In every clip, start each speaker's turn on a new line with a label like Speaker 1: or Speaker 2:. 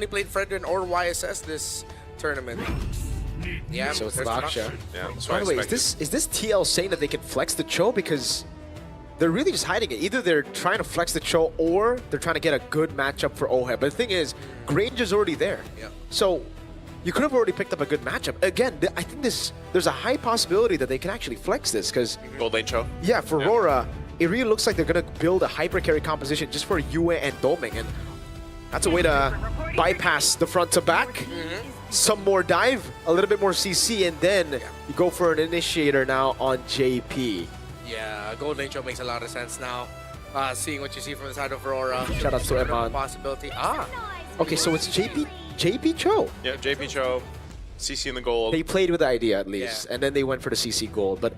Speaker 1: only played Fredrin or YSS this tournament. Yeah,
Speaker 2: So it's
Speaker 1: there's
Speaker 2: Laksha.
Speaker 3: Yeah, that's
Speaker 2: By
Speaker 3: what I
Speaker 2: the way,
Speaker 3: expected.
Speaker 2: is this TL saying that they can flex the Cho? Because they're really just hiding it. Either they're trying to flex the Cho or they're trying to get a good matchup for OHEB. But the thing is, Granger's already there.
Speaker 1: Yeah.
Speaker 2: So you could have already picked up a good matchup. Again, I think there's a high possibility that they can actually flex this because,
Speaker 3: Gold lane Cho.
Speaker 2: yeah, for RORA, it really looks like they're going to build a hyper carry composition just for Yue and Doming. And that's a way to bypass the front to back. Some more dive, a little bit more CC, and then you go for an initiator now on JP.
Speaker 1: Yeah, Gold Lane Show makes a lot of sense now. Seeing what you see from the side of Aurora.
Speaker 2: Shout out to Eman.
Speaker 1: Possibility.
Speaker 2: Okay, so it's JP Cho.
Speaker 3: Yeah, JP Cho, CC in the gold.
Speaker 2: They played with the idea at least, and then they went for the CC gold. But,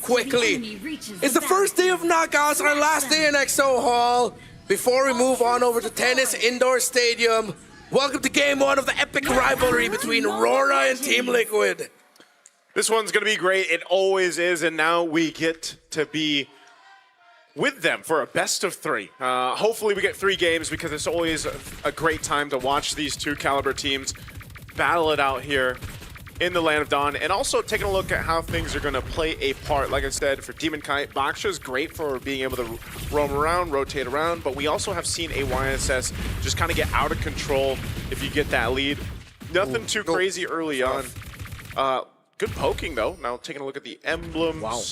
Speaker 1: Quickly, it's the first day of knockouts, our last day in XO Hall. Before we move on over to Tennis Indoor Stadium, welcome to Game 1 of the epic rivalry between RORA and Team Liquid.
Speaker 3: This one's going to be great. It always is, and now we get to be with them for a best of 3. Hopefully we get 3 games because it's always a great time to watch these 2 caliber teams battle it out here in the Land of Dawn, and also taking a look at how things are going to play a part. Like I said, for Demon Kite, Baksha's great for being able to roam around, rotate around, but we also have seen a YSS just kind of get out of control if you get that lead. Nothing too crazy early on. Good poking, though. Now taking a look at the emblems.
Speaker 2: Wow.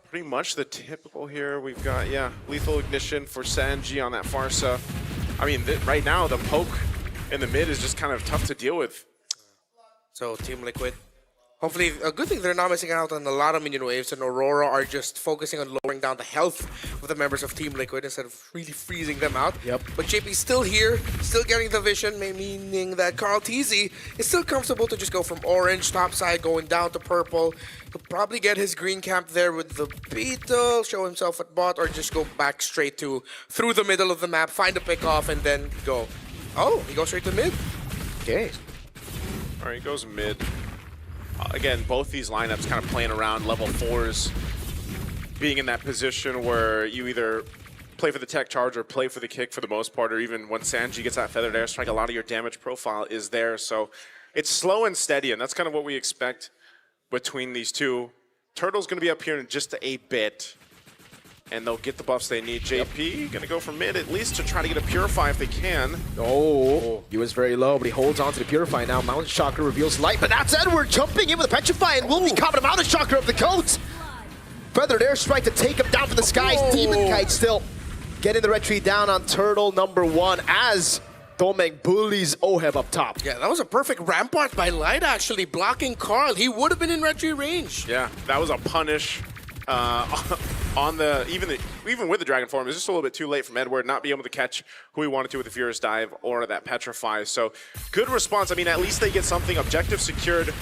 Speaker 3: Pretty much the typical here. We've got, Lethal Ignition for Sanji on that Farsa. I mean, right now, the poke in the mid is just kind of tough to deal with.
Speaker 1: So Team Liquid, hopefully, a good thing they're not missing out on a lot of minion waves, and Aurora are just focusing on lowering down the health of the members of Team Liquid instead of really freezing them out.
Speaker 2: Yep.
Speaker 1: But JP's still here, still getting the vision, meaning that Carl TZ is still comfortable to just go from orange top side going down to purple. He'll probably get his green camp there with the Beetle, show himself at bot, or just go back straight to through the middle of the map, find a pick off, and then go. Oh, he goes straight to mid.
Speaker 2: okay.
Speaker 3: All right, he goes mid. Again, both these lineups kind of playing around level 4s, being in that position where you either play for the tech charge or play for the kick for the most part, or even when Sanji gets that feathered airstrike, a lot of your damage profile is there. So it's slow and steady, and that's kind of what we expect between these two. Turtle's going to be up here in just a bit, and they'll get the buffs they need. JP going to go for mid at least to try to get a Purify if they can.
Speaker 2: Oh, he was very low, but he holds on to the Purify now. Mountain Chakra reveals light, but that's Edward jumping in with a Petrify, and will be caught him out of Chakra of the coat. Feathered airstrike to take him down from the skies. Demon Kite still getting the retreat down on Turtle number 1 as Domeng bullies OHEB up top.
Speaker 1: Yeah, that was a perfect rampart by Light, actually, blocking Carl. He would have been in retreat range.
Speaker 3: Yeah, that was a punish. On the even with the Dragon Form, it's just a little bit too late from Edward, not be able to catch who he wanted to with the Furious Dive or that Petrify. So good response. I mean, at least they get something. Objective secured.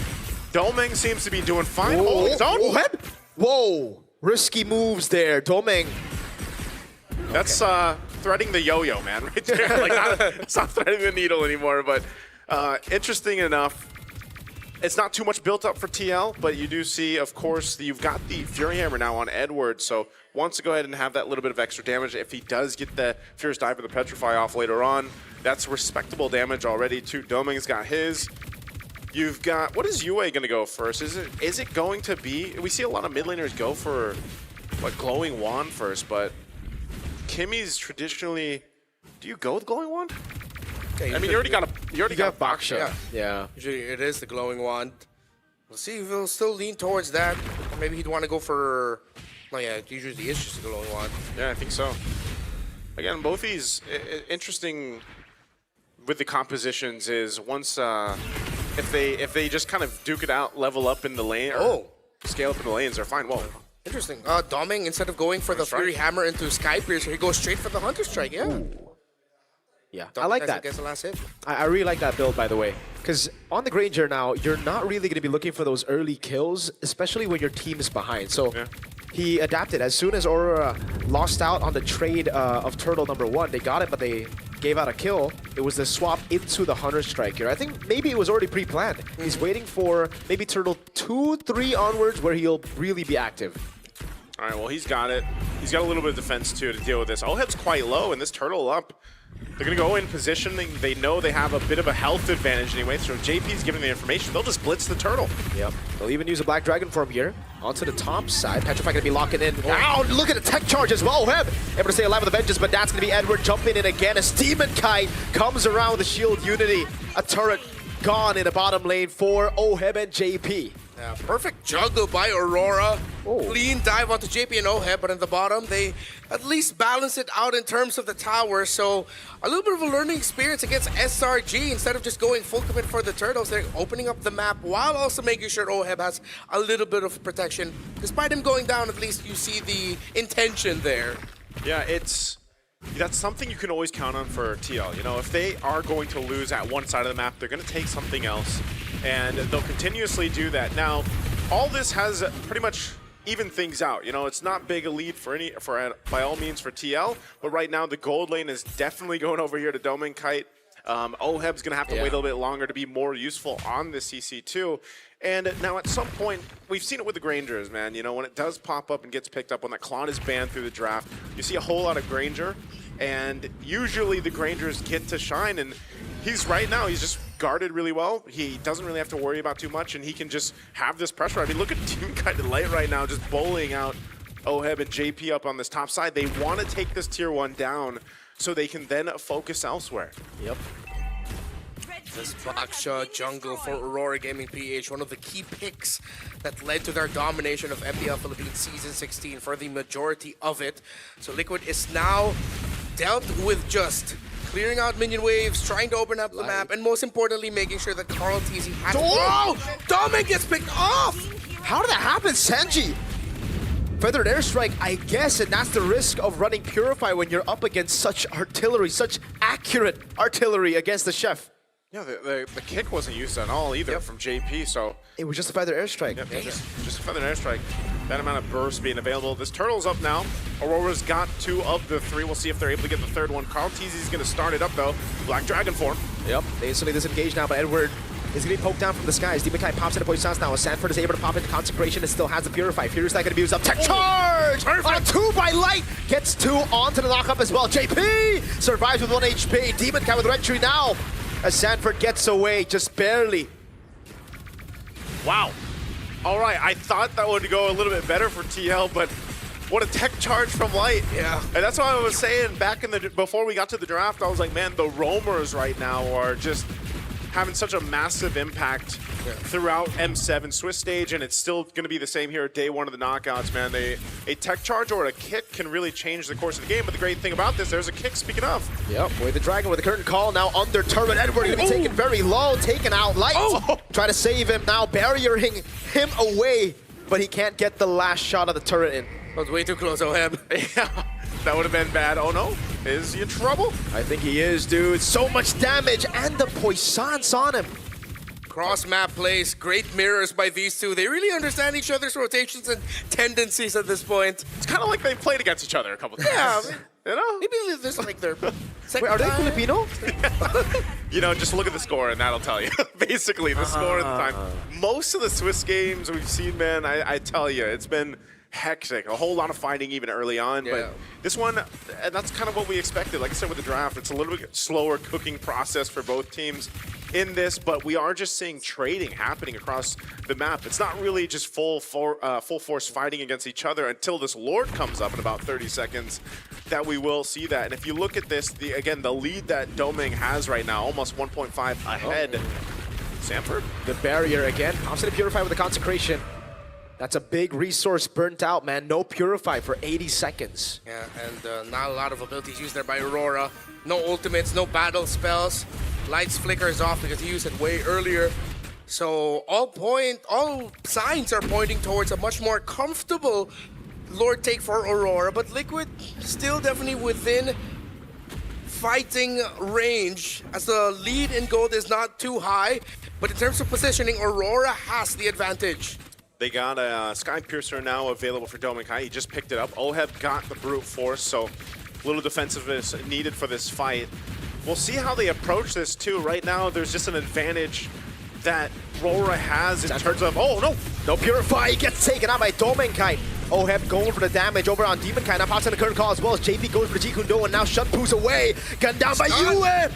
Speaker 3: Domeng seems to be doing fine.
Speaker 2: Whoa,
Speaker 3: His own.
Speaker 2: whoa, risky moves there. Domeng.
Speaker 3: That's threading the yo-yo, man, right there. Like, it's not threading the needle anymore, but interesting enough. It's not too much built up for TL, but you do see, of course, you've got the Fury Hammer now on Edward, so wants to go ahead and have that little bit of extra damage. If he does get the Furious Dive or the Petrify off later on, that's respectable damage already too. Doming's got his. You've got, what is Yue going to go first? Is it going to be, we see a lot of mid laners go for, what, Glowing Wand first, but Kimmy's traditionally, do you go with Glowing Wand?
Speaker 1: Okay,
Speaker 3: I mean, you already got Baksha.
Speaker 2: Yeah.
Speaker 1: Usually it is the Glowing Wand. We'll see if he'll still lean towards that. Or maybe he'd want to go for... Oh yeah, it usually is just the Glowing Wand.
Speaker 3: Yeah, I think so. Again, both these, interesting with the compositions is once, if they just kind of duke it out, level up in the lane, or scale up in the lanes, they're fine. Whoa.
Speaker 1: Interesting. Doming, instead of going for the Fury Hammer into Sky Piercer, he goes straight for the Hunter Strike, yeah.
Speaker 2: Ooh. Yeah, I like that.
Speaker 1: Gets the last hit.
Speaker 2: I really like that build, by the way. Because on the Granger now, you're not really going to be looking for those early kills, especially when your team is behind. So he adapted. As soon as Aurora lost out on the trade of Turtle number 1, they got it, but they gave out a kill. It was the swap into the Hunter Strike here. I think maybe it was already pre-planned. He's waiting for maybe Turtle 2, 3 onwards where he'll really be active.
Speaker 3: All All right, well, he's got it. He's got a little bit of defense, too, to deal with this. Oheb's quite low, and this turtle up. They're going to go in positioning. They know they have a bit of a health advantage anyway, so if JP's giving the information, they'll just blitz the turtle.
Speaker 2: Yep. They'll even use a Black Dragon form here. Onto the top side. Petrify going to be locking in. Wow, look at the tech charge as well. Oheb able to stay alive with the Vengeance, but that's going to be Edward jumping in again as Demon Kite comes around with the Shield Unity. A turret gone in the bottom lane for Oheb and JP.
Speaker 1: Yeah, perfect juggle by Aurora.
Speaker 2: Oh.
Speaker 1: Clean dive onto JP and Oheb, but in the bottom, they at least balance it out in terms of the tower. So a little bit of a learning experience against SRG. Instead of just going full commit for the turtles, they're opening up the map while also making sure Oheb has a little bit of protection. Despite him going down, at least you see the intention there.
Speaker 3: Yeah, that's something you can always count on for TL. You know, if they are going to lose at one side of the map, they're going to take something else, and they'll continuously do that. Now, all this has pretty much evened things out. You know, it's not big a lead by all means for TL, but right now the gold lane is definitely going over here to Domain Kite. Oheb's going to have to wait a little bit longer to be more useful on the CC2. And now at some point, we've seen it with the Grangers, man. You know, when it does pop up and gets picked up, when that Klon is banned through the draft, you see a whole lot of Granger. And usually the Grangers get to shine. And right now, he's just guarded really well. He doesn't really have to worry about too much. And he can just have this pressure. I mean, look at Team Kite Light right now, just bullying out Oheb and JP up on this top side. They want to take this tier 1 down so they can then focus elsewhere.
Speaker 2: Yep.
Speaker 1: This Baksha jungle for Aurora Gaming PH, one of the key picks that led to their domination of MPL Philippines Season 16 for the majority of it. So Liquid is now dealt with just clearing out minion waves, trying to open up the map, and most importantly, making sure that Carl TZ has... Oh! Domin gets picked off!
Speaker 2: How did that happen, Sanji? Feathered Airstrike, I guess, and that's the risk of running Purify when you're up against such artillery, such accurate artillery against the Chef.
Speaker 3: Yeah, the kick wasn't used at all either from JP, so...
Speaker 2: It was just a Feathered Airstrike.
Speaker 3: Yep, just a Feathered Airstrike. That amount of burst being available. This turtle's up now. Aurora's got 2 of the 3. We'll see if they're able to get the third one. Carl Teasy's going to start it up, though. Black Dragon form.
Speaker 2: Yep, they instantly disengage now, but Edward is going to be poked down from the skies. Demon Kite pops into Poison's now. Sanford is able to pop into Consecration and still has the Purify. Furious not going to be used up. Tech charge! On 2 by Light! Gets 2 onto the knockup as well. JP survives with 1 HP. Demon Kite with Retry now. As Sanford gets away, just barely.
Speaker 3: Wow. All right, I thought that would go a little bit better for TL, but what a tech charge from Light.
Speaker 1: Yeah.
Speaker 3: And that's what I was saying back before we got to the draft. I was like, man, the roamers right now are just having such a massive impact throughout M7 Swiss stage, and it's still going to be the same here at day 1 of the knockouts, man. A tech charge or a kick can really change the course of the game, but the great thing about this, there's a kick, speaking of.
Speaker 2: Yep, Boy the Dragon with the curtain call, now under turret. Edward going to be taken very low, taken out. Light try to save him now, barriering him away, but he can't get the last shot of the turret in.
Speaker 1: That was way too close, Oheb.
Speaker 3: Yeah, that would have been bad. Oh no, is he in trouble?
Speaker 2: I think he is, dude. So much damage, and the Poissons on him.
Speaker 1: Cross-map plays, great mirrors by these two. They really understand each other's rotations and tendencies at this point.
Speaker 3: It's kind of like they've played against each other a couple times.
Speaker 1: Yeah,
Speaker 3: you know?
Speaker 1: maybe this is like their second
Speaker 2: Wait, are they
Speaker 1: time.
Speaker 2: Filipino?
Speaker 3: You know, just look at the score and that'll tell you. Basically, the score at the time. Most of the Swiss games we've seen, man, I tell you, it's been hectic. A whole lot of fighting even early on, but this one, and that's kind of what we expected. Like I said with the draft, it's a little bit slower cooking process for both teams in this, but we are just seeing trading happening across the map. It's not really just full force fighting against each other until this Lord comes up in about 30 seconds that we will see that. And if you look at this, again, the lead that Doming has right now, almost 1.5 ahead. Sanford.
Speaker 2: The barrier again. Opposite Purify with the Consecration. That's a big resource burnt out, man. No Purify for 80 seconds.
Speaker 1: Yeah, and not a lot of abilities used there by Aurora. No ultimates, no battle spells. Light's flicker is off because he used it way earlier. So all signs are pointing towards a much more comfortable Lord take for Aurora, but Liquid still definitely within fighting range, as the lead in gold is not too high. But in terms of positioning, Aurora has the advantage.
Speaker 3: They got a Sky Piercer now available for Doming Kai. He just picked it up. Oheb got the Brute Force, so a little defensiveness needed for this fight. We'll see how they approach this too. Right now, there's just an advantage that RORA has in terms of, oh no!
Speaker 2: No Purify, he gets taken out by Doming Kai. Oheb going for the damage over on Demon Kai. Now pops in the current call as well as JP goes for the Jikundo, and now Shunpu's away. Gunned down by Yue.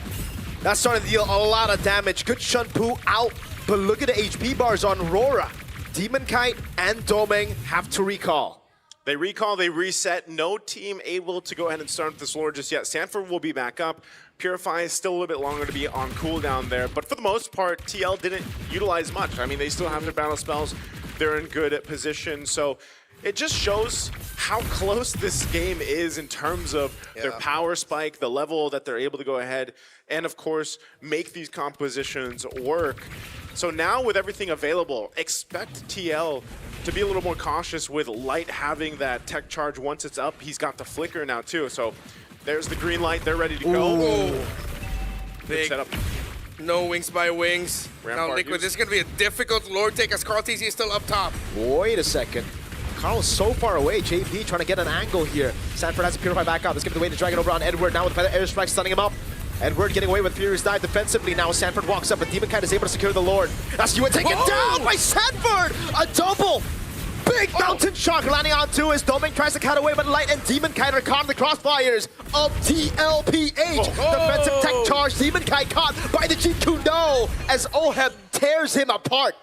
Speaker 2: That's starting to deal a lot of damage. Good Shunpu out, but look at the HP bars on RORA. Demon Kite and Domeng have to recall.
Speaker 3: They recall, they reset. No team able to go ahead and start this lore just yet. Sanford will be back up. Purify is still a little bit longer to be on cooldown there. But for the most part, TL didn't utilize much. I mean, they still have their battle spells. They're in good position. So it just shows how close this game is in terms of their power spike, the level that they're able to go ahead and, of course, make these compositions work. So now with everything available, expect TL to be a little more cautious with Light having that tech charge once it's up. He's got the flicker now too. So there's the green light. They're ready to go. Big setup.
Speaker 1: No wings by wings. Now Liquid, this is going to be a difficult lord take as Carl TZ is still up top.
Speaker 2: Wait a second. Carl's so far away. JP trying to get an angle here. Sanford has to purify back up. Let's give it away to Dragon over on Edward. Now with the airstrike stunning him up. Edward getting away with Furious Dive defensively. Now Sanford walks up, but Demon Kite is able to secure the Lord. That's Yue taken down by Sanford! A double! Big mountain shock landing onto his Domeng tries to cut away, but Light and Demon Kite are caught in the crossfires of TLPH. Defensive tech charge. Demon Kite caught by the Jikundo as Oheb tears him apart.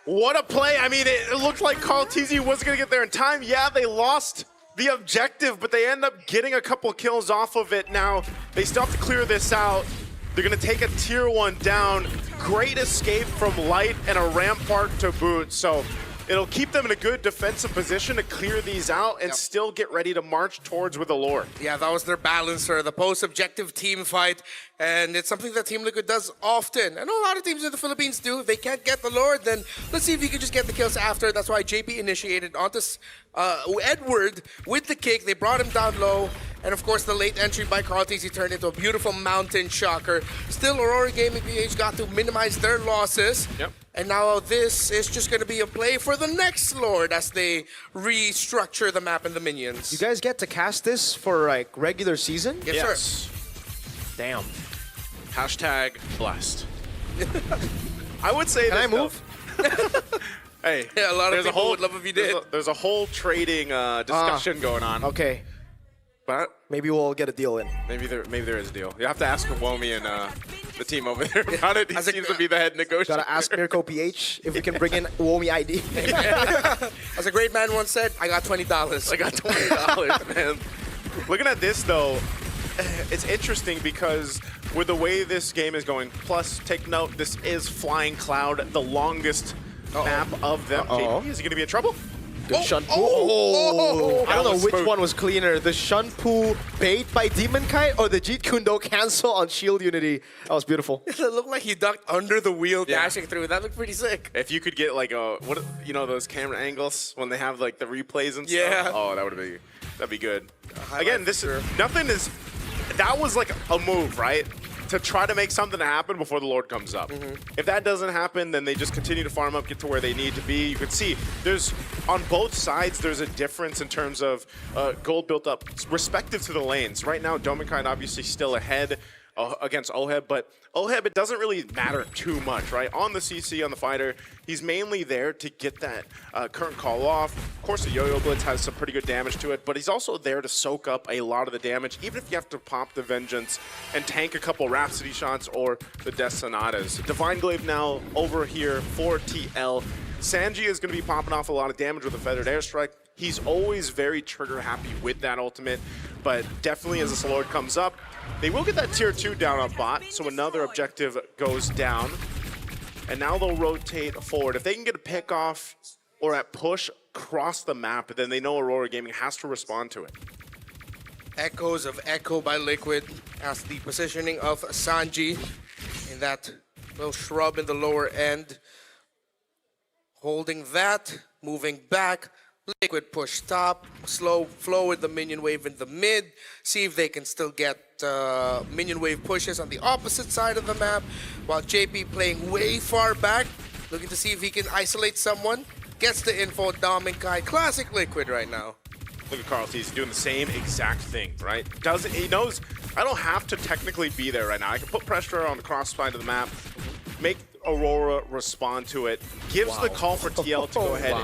Speaker 3: What a play. I mean, it looked like Carl TZ was going to get there in time. Yeah, they lost the objective, but they end up getting a couple kills off of it. Now, they still have to clear this out. They're going to take a tier 1 down. Great escape from Light and a rampart to boot. So it'll keep them in a good defensive position to clear these out and still get ready to march towards with the lore.
Speaker 1: Yeah, that was their balancer, the post-objective team fight. And it's something that Team Liquid does often. And a lot of teams in the Philippines do. If they can't get the Lord, then let's see if you can just get the kills after. That's why JP initiated onto Edward with the kick. They brought him down low. And of course, the late entry by Carl TZ turned into a beautiful mountain shocker. Still, Aurora Gaming PH got to minimize their losses.
Speaker 3: Yep.
Speaker 1: And now this is just going to be a play for the next Lord as they restructure the map and the minions.
Speaker 2: You guys get to cast this for like regular season?
Speaker 1: Yes, sir.
Speaker 2: Damn.
Speaker 3: Hashtag blessed. I would say
Speaker 2: Can I move?
Speaker 3: Hey,
Speaker 1: Yeah, a lot of people would love if you did.
Speaker 3: There's a whole trading discussion going on.
Speaker 2: Okay.
Speaker 3: But
Speaker 2: Maybe we'll get a deal in.
Speaker 3: maybe there is a deal. You have to ask Womi and the team over there about it. He seems to be the head negotiator.
Speaker 2: Gotta ask Mirko PH if we can bring in Womi ID.
Speaker 1: As a great man once said, I got $20.
Speaker 3: I got $20, man. Looking at this though, it's interesting because with the way this game is going, plus take note, this is Flying Cloud, the longest map of them. JP, is he going to be in trouble?
Speaker 2: Good Shunpu. I don't know which one was cleaner, the Shunpu bait by Demon Kite or the Jeet Kundo cancel on Shield Unity. That was beautiful.
Speaker 1: It looked like he ducked under the wheel dashing through. That looked pretty sick.
Speaker 3: If you could get like those camera angles when they have like the replays and stuff.
Speaker 1: Yeah.
Speaker 3: Oh, that'd be good. Again, that was like a move, right? To try to make something happen before the Lord comes up. If that doesn't happen, then they just continue to farm up, get to where they need to be. You can see there's, on both sides, there's a difference in terms of gold built up respective to the lanes. Right now, Domengkai obviously still ahead against Oheb, but Oheb, it doesn't really matter too much, right? On the CC, on the fighter, he's mainly there to get that current call off. Of course, the Yo-Yo Blitz has some pretty good damage to it, but he's also there to soak up a lot of the damage, even if you have to pop the Vengeance and tank a couple Rhapsody shots or the Death Sonatas. Divine Glaive now over here for TL. Sanji is going to be popping off a lot of damage with a Feathered Airstrike. He's always very trigger happy with that ultimate, but definitely as this Lord comes up, they will get that tier 2 down on bot, so another objective goes down. And now they'll rotate forward. If they can get a pick off or at push across the map, then they know Aurora Gaming has to respond to it.
Speaker 1: Echoes of Echo by Liquid as the positioning of Sanji in that little shrub in the lower end. Holding that, moving back. Liquid push top, slow flow with the minion wave in the mid. See if they can still get minion wave pushes on the opposite side of the map. While JP playing way far back, looking to see if he can isolate someone. Gets the info, Domengkai. Classic Liquid right now.
Speaker 3: Look at Carl T. He's doing the same exact thing, right? He knows I don't have to technically be there right now. I can put pressure on the cross side of the map, make Aurora respond to it, gives the call for TL to go ahead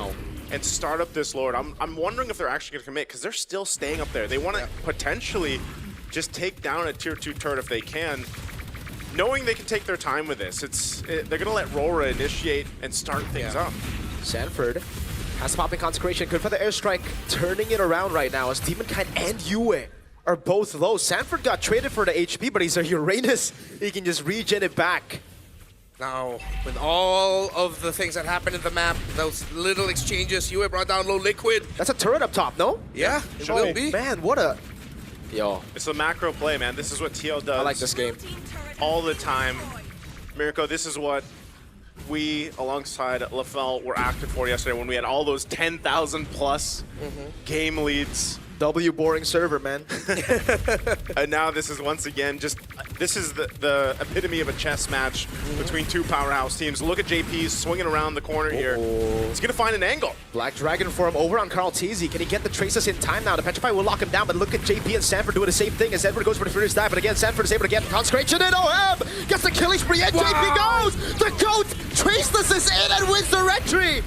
Speaker 3: and start up this Lord. I'm wondering if they're actually going to commit because they're still staying up there. They want to potentially just take down a tier 2 turret if they can, knowing they can take their time with this. They're going to let RORA initiate and start things up.
Speaker 2: Sanford has popping Consecration. Good for the airstrike. Turning it around right now as Demonkite and Yue are both low. Sanford got traded for the HP, but he's a Uranus. He can just regen it back.
Speaker 1: Now, with all of the things that happened in the map, those little exchanges, Yue brought down low Liquid.
Speaker 2: That's a turret up top, no?
Speaker 1: Yeah, it will be.
Speaker 2: Man, what a... Yo,
Speaker 3: It's a macro play, man. This is what TL does.
Speaker 2: I like this game.
Speaker 3: All the time. Mirko, this is what we, alongside LaFell, were active for yesterday when we had all those 10,000 plus game leads.
Speaker 2: W boring server, man.
Speaker 3: And now this is once again this is the epitome of a chess match between two powerhouse teams. Look at JP swinging around the corner here. He's going to find an angle.
Speaker 2: Black Dragon form over on Carl Teasy. Can he get the traces in time now? The Petrify will lock him down, but look at JP and Sanford doing the same thing as Edward goes for the furious dive. But again, Sanford is able to get Consecration in. OM gets the killing spree, and JP goes! The GOAT traceless is in and wins the retry!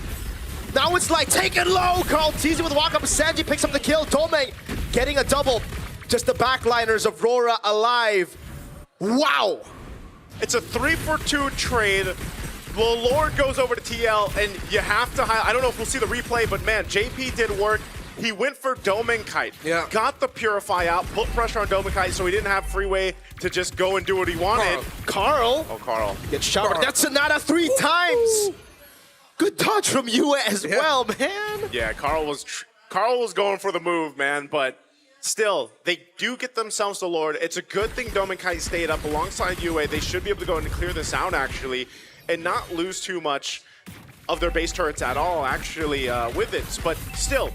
Speaker 2: Now it's like, take it low! Carl Teasy with a walk-up. Sanji picks up the kill. Tomei getting a double. Just the backliners of RORA alive. Wow!
Speaker 3: It's a 3-for-2 trade. The Lord goes over to TL, and you have to I don't know if we'll see the replay, but man, JP did work. He went for Domenkite.
Speaker 1: Yeah.
Speaker 3: Got the Purify out, put pressure on Domenkite so he didn't have freeway to just go and do what he wanted.
Speaker 2: Carl
Speaker 3: Oh, Carl.
Speaker 2: gets showered. That's Sonata 3 times! Good touch from Yue as well, man.
Speaker 3: Yeah, Carl was going for the move, man, but still, they do get themselves the Lord. It's a good thing Domenkite stayed up alongside Yue. They should be able to go and clear this out, actually, and not lose too much of their base turrets at all, actually, with it. But still,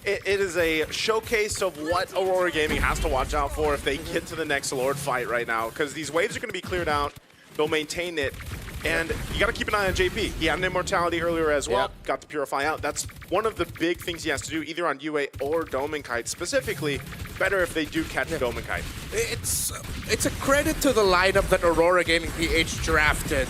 Speaker 3: it is a showcase of what Aurora Gaming has to watch out for if they get to the next Lord fight right now, because these waves are going to be cleared out. They'll maintain it. And you got to keep an eye on JP. He had an immortality earlier as well.
Speaker 2: Yeah.
Speaker 3: Got to Purify out. That's one of the big things he has to do, either on Yue or Domenkite. Specifically, better if they do catch Domenkite.
Speaker 1: It's a credit to the lineup that Aurora Gaming PH drafted.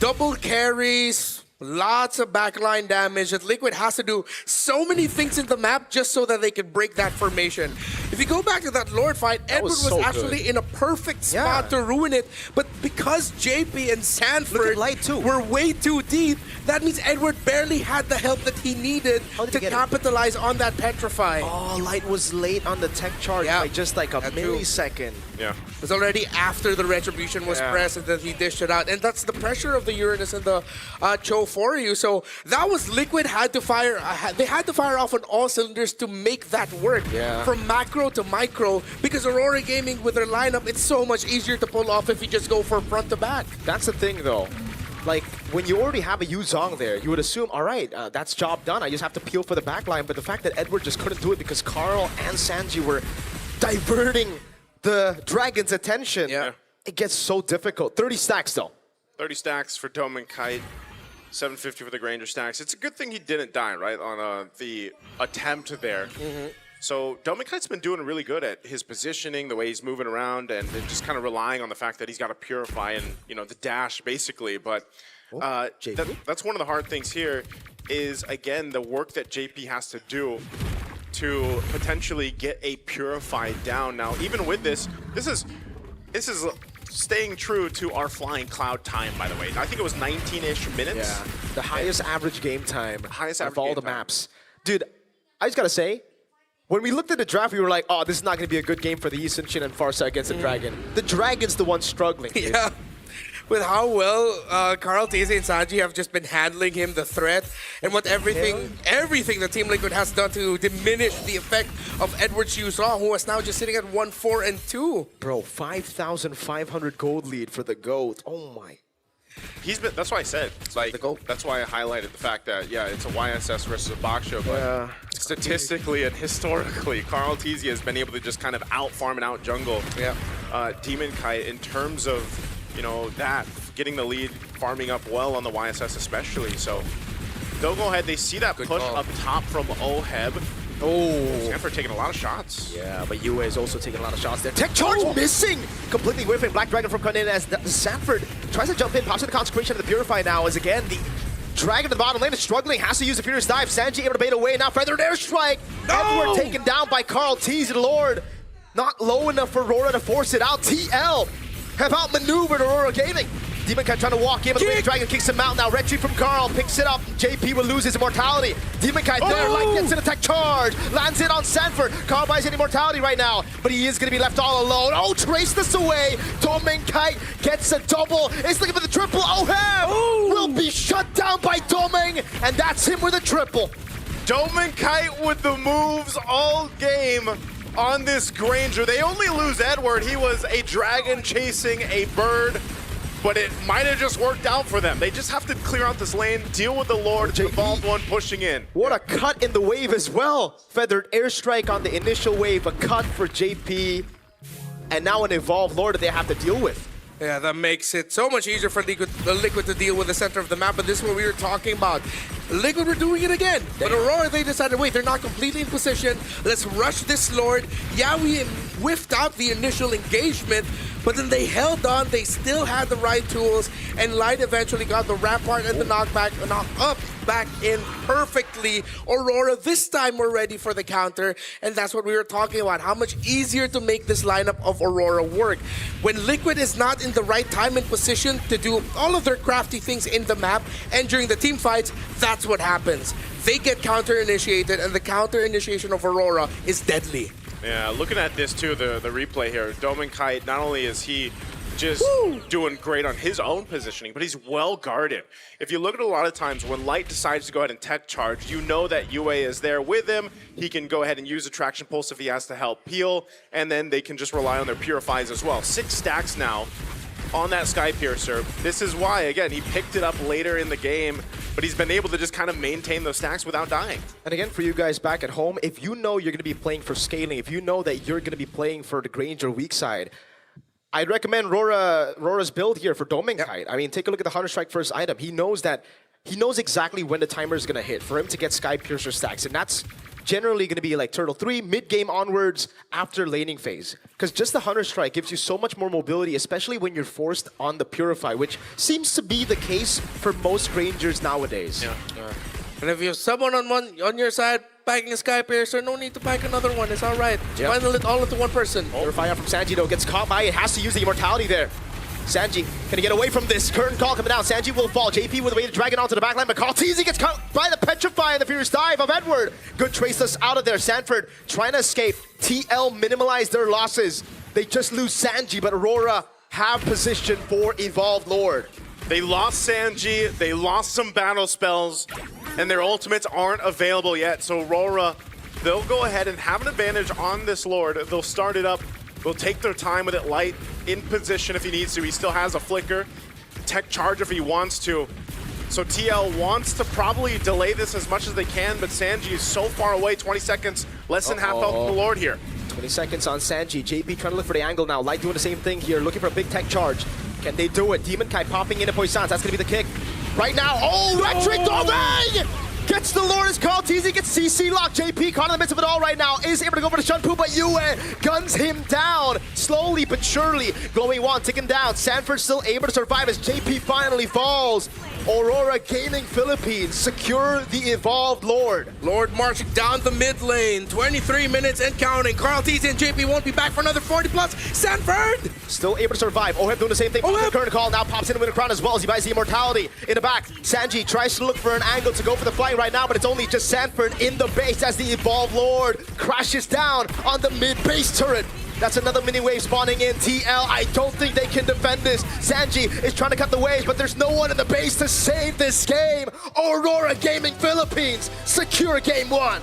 Speaker 1: Double carries, lots of backline damage that Liquid has to do so many things in the map just so that they can break that formation. If you go back to that Lord fight, Edward was
Speaker 2: so
Speaker 1: actually
Speaker 2: good.
Speaker 1: in a perfect spot to ruin it, but because JP and Sanford
Speaker 2: Light too.
Speaker 1: were way too deep, that means Edward barely had the help that he needed
Speaker 2: How did
Speaker 1: to
Speaker 2: he get it?
Speaker 1: capitalize on that Petrify.
Speaker 2: Oh, Light was late on the tech charge by just like a
Speaker 1: That's true.
Speaker 2: millisecond.
Speaker 3: Yeah.
Speaker 1: It was already after the Retribution was pressed and then he dished it out. And that's the pressure of the Uranus and the Cho for you. So that was Liquid had to fire. They had to fire off on all cylinders to make that work.
Speaker 2: Yeah.
Speaker 1: From macro to micro. Because Aurora Gaming with their lineup, it's so much easier to pull off if you just go for front to back.
Speaker 2: That's the thing, though. Like, when you already have a Yuzong there, you would assume, all right, that's job done. I just have to peel for the backline. But the fact that Edward just couldn't do it because Carl and Sanji were diverting the Dragon's attention, it gets so difficult. 30 stacks, though.
Speaker 3: 30 stacks for Domenkite. 750 for the Granger stacks. It's a good thing he didn't die, right, on the attempt there. So Domenkite's been doing really good at his positioning, the way he's moving around, and just kind of relying on the fact that he's got to Purify and, you know, the dash, basically. But that's one of the hard things here is, again, the work that JP has to do to potentially get a Purify down. Now, even with this is staying true to our Flying Cloud time, by the way. I think it was 19-ish minutes.
Speaker 2: Yeah, the highest average game time
Speaker 3: Highest
Speaker 2: of
Speaker 3: average
Speaker 2: all
Speaker 3: game
Speaker 2: the
Speaker 3: time.
Speaker 2: maps. Dude, I just gotta say, when we looked at the draft, we were like, oh, this is not gonna be a good game for the Eastern Shin and Farsa against the Dragon. The Dragon's the one struggling. Dude.
Speaker 1: Yeah. With how well Carl Tese and Sanji have just been handling him, the threat, and what everything the Team Liquid has done to diminish the effect of Edward Yuzong, who is now just sitting at 1-4-2.
Speaker 2: Bro, 5,500 gold lead for the GOAT. Oh my.
Speaker 3: That's why I said, like,
Speaker 1: the goal.
Speaker 3: that's why I highlighted the fact that, yeah, it's a YSS versus a box show, but statistically and historically, Carl Tese has been able to just kind of out-farm and out-jungle Demonkite in terms of, you know, that, getting the lead, farming up well on the YSS especially. So they'll go ahead. They see that push
Speaker 1: call.
Speaker 3: up top from Oheb.
Speaker 2: Oh.
Speaker 3: Sanford taking a lot of shots.
Speaker 2: Yeah, but Yue is also taking a lot of shots there. Tech charge missing! Completely whiffing. Black Dragon from coming in as Sanford tries to jump in, pops in the Consecration of the Purify now as again the Dragon to the bottom lane is struggling, has to use a Furious Dive. Sanji able to bait away, now feathered airstrike.
Speaker 1: No!
Speaker 2: Edward taken down by Carl Teasy, Lord. Not low enough for Aurora to force it out. TL have outmaneuvered Aurora Gaming. Demon Kite trying to walk in, but the Lady Dragon kicks him out now. Retreat from Carl, picks it up. JP will lose his immortality. Demon Kite there, Light gets an attack charge. Lands it on Sanford. Carl buys an immortality right now, but he is going to be left all alone. Oh, trace this away. Demon Kite gets a double. It's looking for the triple. Oh, will be shut down by Doming, and that's him with a triple.
Speaker 3: Doming Kite with the moves all game on this Granger. They only lose Edward. He was a dragon chasing a bird, but it might have just worked out for them. They just have to clear out this lane, deal with the Lord, the Evolved One pushing in.
Speaker 2: What a cut in the wave as well. Feathered airstrike on the initial wave, a cut for JP, and now an Evolved Lord that they have to deal with.
Speaker 1: Yeah, that makes it so much easier for Liquid to deal with the center of the map, but this is what we were talking about. Liquid were doing it again, but Aurora, they decided, wait, they're not completely in position. Let's rush this Lord. Yeah, we whiffed out the initial engagement, but then they held on. They still had the right tools, and Light eventually got the Rampart and the knockback, knock up back in perfectly. Aurora, this time we're ready for the counter, and that's what we were talking about. How much easier to make this lineup of Aurora work. When Liquid is not in the right time and position to do all of their crafty things in the map and during the team fights, that's what happens. They get counter-initiated, and the counter-initiation of Aurora is deadly.
Speaker 3: Yeah, looking at this too, the replay here, Doming Kite, not only is he just doing great on his own positioning, but he's well guarded. If you look at a lot of times when Light decides to go ahead and tech charge, you know that UA is there with him. He can go ahead and use a traction pulse if he has to help peel, and then they can just rely on their purifies as well. 6 stacks now on that Sky Piercer. This is why, again, he picked it up later in the game, but he's been able to just kind of maintain those stacks without dying.
Speaker 2: And again, for you guys back at home, if you know you're going to be playing for scaling, if you know that you're going to be playing for the Granger weak side, I'd recommend RORA's build here for Doming Kite. I mean, take a look at the Hunter Strike first item. He knows exactly when the timer is going to hit for him to get Sky Piercer stacks, and that's generally going to be like Turtle 3, mid-game onwards after laning phase. Because just the Hunter Strike gives you so much more mobility, especially when you're forced on the Purify, which seems to be the case for most Grangers nowadays.
Speaker 3: Yeah.
Speaker 1: And if you have someone on your side packing a Sky Piercer, no need to pack another one. It's all right.
Speaker 2: Yep.
Speaker 1: Bundle it all into one person.
Speaker 2: Purify out from Sanji though, gets caught by it, has to use the immortality there. Sanji gonna get away from this. Curtain call coming down. Sanji will fall. JP with a way to drag it onto the backline, but Carl Teasy gets caught by the Petrify and the Furious Dive of Edward. Good traceless out of there. Sanford trying to escape. TL minimize their losses. They just lose Sanji, but Aurora have position for Evolved Lord.
Speaker 3: They lost Sanji, they lost some battle spells, and their ultimates aren't available yet. So Aurora, they'll go ahead and have an advantage on this Lord. They'll start it up. They'll take their time with it. Light in position if he needs to. He still has a flicker. Tech charge if he wants to. So TL wants to probably delay this as much as they can, but Sanji is so far away. 20 seconds, less than half health of the Lord here.
Speaker 2: 20 seconds on Sanji. JP trying to look for the angle now. Light doing the same thing here, looking for a big tech charge. Can they do it? Demon Kai popping into Poissons. That's going to be the kick. Right now, Electric Doming! Gets the Lord as Carl Teasy gets CC locked. JP caught in the midst of it all right now. Is able to go for the Shunpu, but Yue guns him down. Slowly but surely. Glowing Wand ticking down. Sanford still able to survive as JP finally falls. Aurora Gaming Philippines secure the Evolved Lord.
Speaker 1: Lord marching down the mid lane. 23 minutes and counting. Carl Teasy and JP won't be back for another 40 plus. Sanford!
Speaker 2: Still able to survive. Oheb doing the same thing. The current call now pops in with a crown as well as he buys the immortality in the back. Sanji tries to look for an angle to go for the flying right now, but it's only just Sanford in the base as the Evolved Lord crashes down on the mid base turret. That's another mini wave spawning in. TL, I don't think they can defend this. Sanji is trying to cut the waves, but there's no one in the base to save this game. Aurora Gaming Philippines secure game 1.